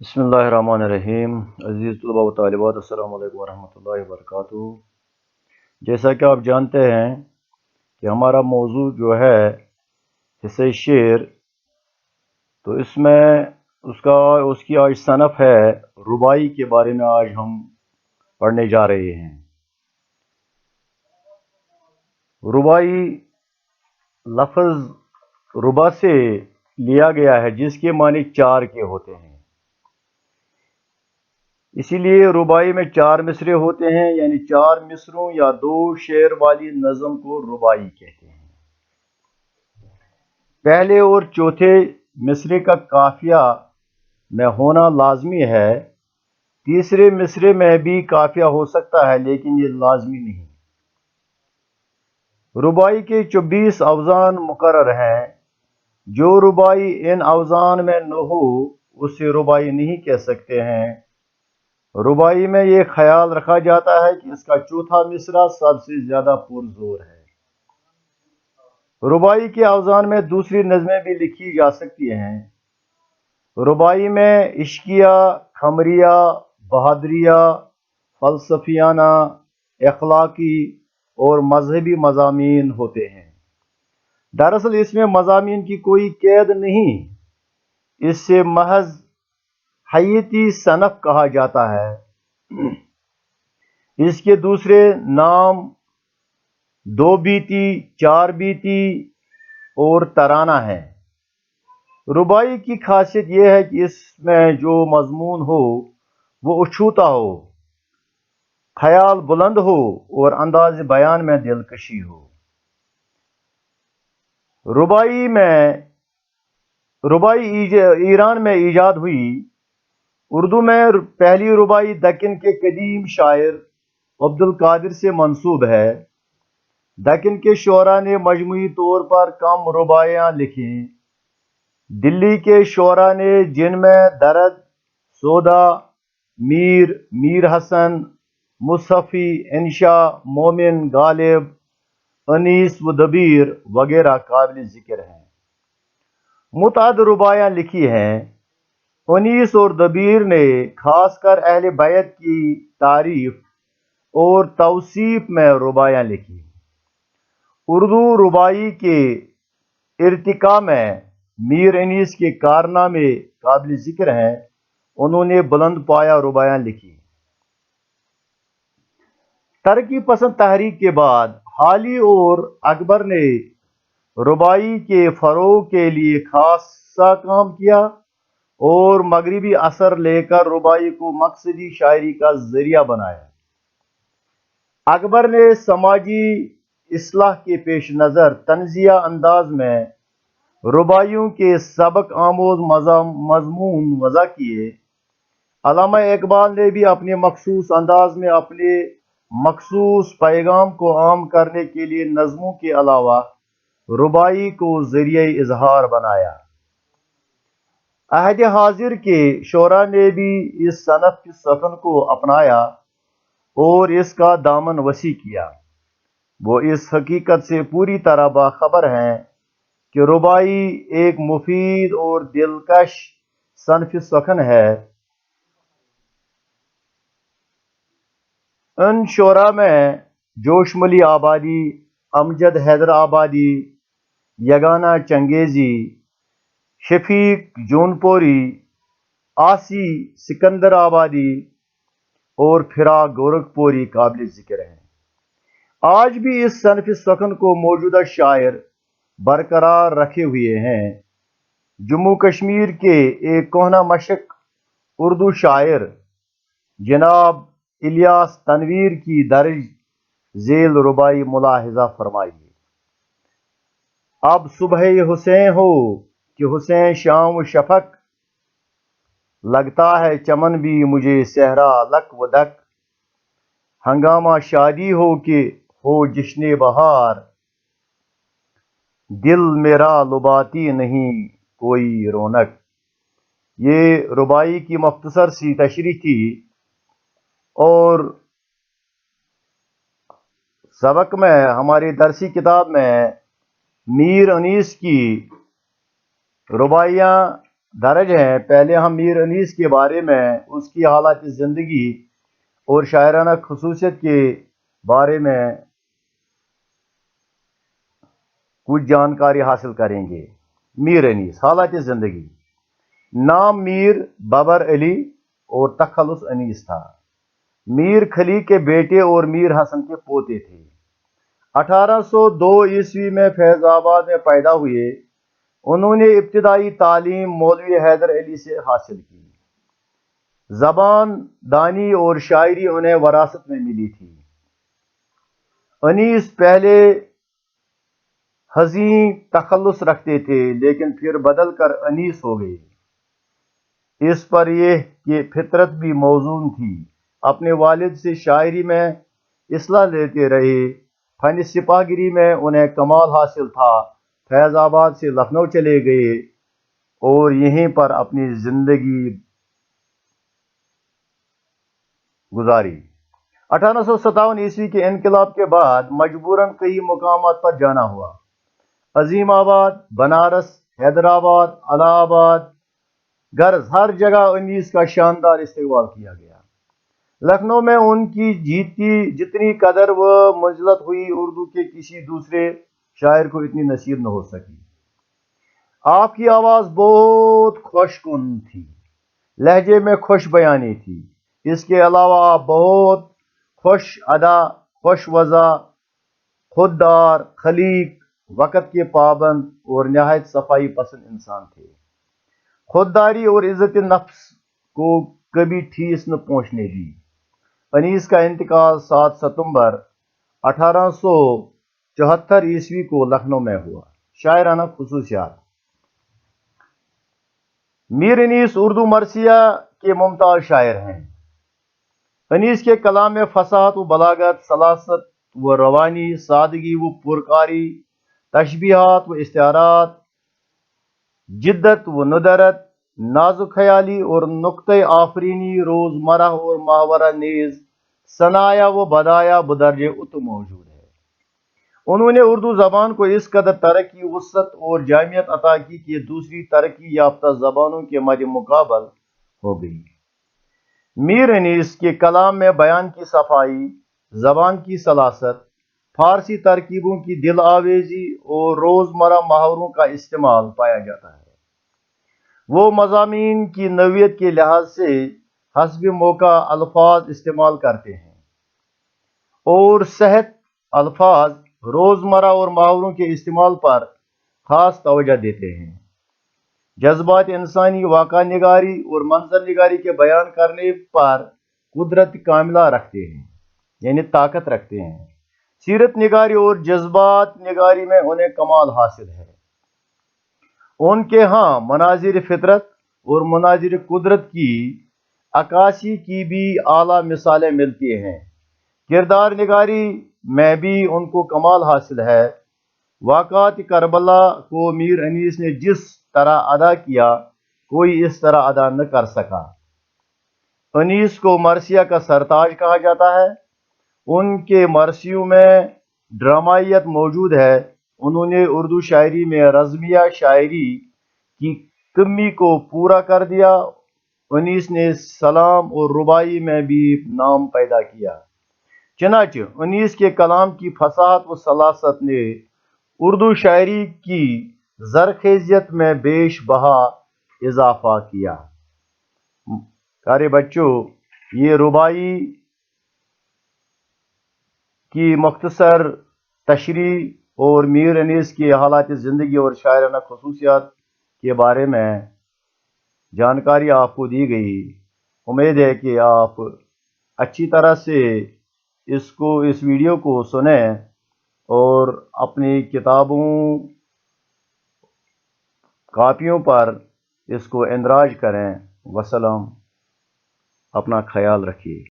بسم اللہ الرحمن الرحیم۔ عزیز طلباء و طالبات، السلام علیکم ورحمۃ اللہ وبرکاتہ۔ جیسا کہ آپ جانتے ہیں کہ ہمارا موضوع جو ہے حصہ شعر، تو اس میں اس کی آج صنف ہے ربائی کے بارے میں آج ہم پڑھنے جا رہے ہیں۔ ربائی لفظ ربا سے لیا گیا ہے جس کے معنی چار کے ہوتے ہیں، اسی لیے ربائی میں چار مصرے ہوتے ہیں، یعنی چار مصروں یا دو شعر والی نظم کو ربائی کہتے ہیں۔ پہلے اور چوتھے مصرے کا قافیہ میں ہونا لازمی ہے، تیسرے مصرے میں بھی قافیہ ہو سکتا ہے لیکن یہ لازمی نہیں۔ ربائی کے 24 اوزان مقرر ہیں، جو ربائی ان اوزان میں نہ ہو اسے ربائی نہیں کہہ سکتے ہیں۔ ربائی میں یہ خیال رکھا جاتا ہے کہ اس کا چوتھا مصرع سب سے زیادہ پرزور ہے۔ ربائی کے اوزان میں دوسری نظمیں بھی لکھی جا سکتی ہیں۔ ربائی میں عشقیہ، خمریہ، بہادریہ، فلسفیانہ، اخلاقی اور مذہبی مضامین ہوتے ہیں۔ دراصل اس میں مضامین کی کوئی قید نہیں، اس سے محض حیاتی صنف کہا جاتا ہے۔ اس کے دوسرے نام دو بیتی، چار بیتی اور ترانہ ہے۔ ربائی کی خاصیت یہ ہے کہ اس میں جو مضمون ہو وہ اچھوتا ہو، خیال بلند ہو اور انداز بیان میں دلکشی ہو۔ ربائی ایران میں ایجاد ہوئی۔ اردو میں پہلی ربائی دکن کے قدیم شاعر عبد القادر سے منسوب ہے۔ دکن کے شعراء نے مجموعی طور پر کم رباعیاں لکھیں۔ دلی کے شعراء نے، جن میں درد، سودا، میر حسن، مصحفی، انشا، مومن، غالب، انیس و دبیر وغیرہ قابل ذکر ہیں۔ متعدد رباعیاں لکھی ہیں۔ انیس اور دبیر نے خاص کر اہل بیت کی تعریف اور توصیف میں رباعیاں لکھی۔ اردو ربائی کے ارتقاء میں میر انیس کے کارنامے قابل ذکر ہیں۔ انہوں نے بلند پایہ رباعیاں لکھی۔ ترقی پسند تحریک کے بعد حالی اور اکبر نے ربائی کے فروغ کے لیے خاصا کام کیا اور مغربی اثر لے کر ربائی کو مقصدی شاعری کا ذریعہ بنایا۔ اکبر نے سماجی اصلاح کے پیش نظر طنزیہ انداز میں رباعیوں کے سبق آموز مضمون وضع کیے۔ علامہ اقبال نے بھی اپنے مخصوص انداز میں اپنے مخصوص پیغام کو عام کرنے کے لیے نظموں کے علاوہ ربائی کو ذریعہ اظہار بنایا۔ عہد حاضر کے شعراء نے بھی اس صنف کی سخن کو اپنایا اور اس کا دامن وسیع کیا۔ وہ اس حقیقت سے پوری طرح باخبر ہیں کہ ربائی ایک مفید اور دلکش صنف سخن ہے۔ ان شعراء میں جوشملی آبادی، امجد حیدر آبادی، یگانہ چنگیزی، شفیق جونپوری، آسی سکندر آبادی اور فراق گورکھپوری قابل ذکر ہیں۔ آج بھی اس صنف سخن کو موجودہ شاعر برقرار رکھے ہوئے ہیں۔ جموں کشمیر کے ایک کہنہ مشق اردو شاعر جناب الیاس تنویر کی درج ذیل ربائی ملاحظہ فرمائیے۔ اب صبح حسین ہو کہ حسین شام و شفق، لگتا ہے چمن بھی مجھے صحرا لک و دک۔ ہنگامہ شادی ہو کہ ہو جشن بہار، دل میرا لباتی نہیں کوئی رونق۔ یہ ربائی کی مختصر سی تشریح تھی، اور سبق میں ہماری درسی کتاب میں میر انیس کی رباعیاں درج ہیں۔ پہلے ہم میر انیس کے بارے میں، اس کی حالات زندگی اور شاعرانہ خصوصیت کے بارے میں کچھ جانکاری حاصل کریں گے۔ میر انیس، حالات زندگی: نام میر بابر علی اور تخلص انیس تھا۔ میر خلی کے بیٹے اور میر حسن کے پوتے تھے۔ 1802 میں فیض آباد میں پیدا ہوئے۔ انہوں نے ابتدائی تعلیم مولوی حیدر علی سے حاصل کی۔ زبان دانی اور شاعری انہیں وراثت میں ملی تھی۔ انیس پہلے حزیں تخلص رکھتے تھے لیکن پھر بدل کر انیس ہو گئے۔ اس پر یہ کہ فطرت بھی موزون تھی۔ اپنے والد سے شاعری میں اصلاح لیتے رہے۔ فن سپاہ گری میں انہیں کمال حاصل تھا۔ فیض آباد سے لکھنؤ چلے گئے اور یہیں پر اپنی زندگی گزاری۔ 1857 کے انقلاب کے بعد مجبوراً کئی مقامات پر جانا ہوا۔ عظیم آباد، بنارس، حیدرآباد، الہ آباد، غرض ہر جگہ انیس کا شاندار استقبال کیا گیا۔ لکھنؤ میں ان کی جتنی قدر و منزلت ہوئی، اردو کے کسی دوسرے شاعر کو اتنی نصیب نہ ہو سکی۔ آپ کی آواز بہت خوش کن تھی، لہجے میں خوش بیانی تھی۔ اس کے علاوہ آپ بہت خوش ادا، خوش وضع، خوددار، خلیق، وقت کے پابند اور نہایت صفائی پسند انسان تھے۔ خودداری اور عزت نفس کو کبھی ٹھیس نہ پہنچنے دی۔ انیس کا انتقال 7 ستمبر 1874 کو لکھنؤ میں ہوا۔ شاعرانہ خصوصیات: میر انیس اردو مرثیہ کے ممتاز شاعر ہیں۔ انیس کے کلام میں فصاحت و بلاغت، سلاست و روانی، سادگی و پرکاری، تشبیہات و استعارات، جدت و ندرت، نازک خیالی اور نکتہ آفرینی، روزمرہ اور محاورہ نیز ثنایا و بدایہ بدرجہ اتم موجود ہے۔ انہوں نے اردو زبان کو اس قدر ترقی، وسعت اور جامعیت عطا کی کہ دوسری ترقی یافتہ زبانوں کے مد مقابل ہو گئی۔ میر انیس کے کلام میں بیان کی صفائی، زبان کی سلاست، فارسی ترکیبوں کی دل آویزی اور روزمرہ محاوروں کا استعمال پایا جاتا ہے۔ وہ مضامین کی نوعیت کے لحاظ سے حسب موقع الفاظ استعمال کرتے ہیں اور صحت الفاظ، روزمرہ اور محاوروں کے استعمال پر خاص توجہ دیتے ہیں۔ جذبات انسانی، واقعہ نگاری اور منظر نگاری کے بیان کرنے پر قدرت کاملہ رکھتے ہیں، یعنی طاقت رکھتے ہیں۔ سیرت نگاری اور جذبات نگاری میں انہیں کمال حاصل ہے۔ ان کے ہاں مناظر فطرت اور مناظر قدرت کی عکاسی کی بھی اعلیٰ مثالیں ملتی ہیں۔ کردار نگاری میں بھی ان کو کمال حاصل ہے۔ واقعات کربلا کو میر انیس نے جس طرح ادا کیا، کوئی اس طرح ادا نہ کر سکا۔ انیس کو مرثیہ کا سرتاج کہا جاتا ہے۔ ان کے مرثیوں میں ڈرامائیت موجود ہے۔ انہوں نے اردو شاعری میں رزمیہ شاعری کی کمی کو پورا کر دیا۔ انیس نے سلام اور رباعی میں بھی نام پیدا کیا۔ چنانچہ انیس کے کلام کی فصاحت و سلاست نے اردو شاعری کی زرخیزیت میں بیش بہا اضافہ کیا۔ پیارے بچوں، یہ رباعی کی مختصر تشریح اور میر انیس کی حالات زندگی اور شاعرانہ خصوصیات کے بارے میں جانکاری آپ کو دی گئی۔ امید ہے کہ آپ اچھی طرح سے اس ویڈیو کو سنیں اور اپنی کتابوں، کاپیوں پر اس کو اندراج کریں۔ وسلام، اپنا خیال رکھیے۔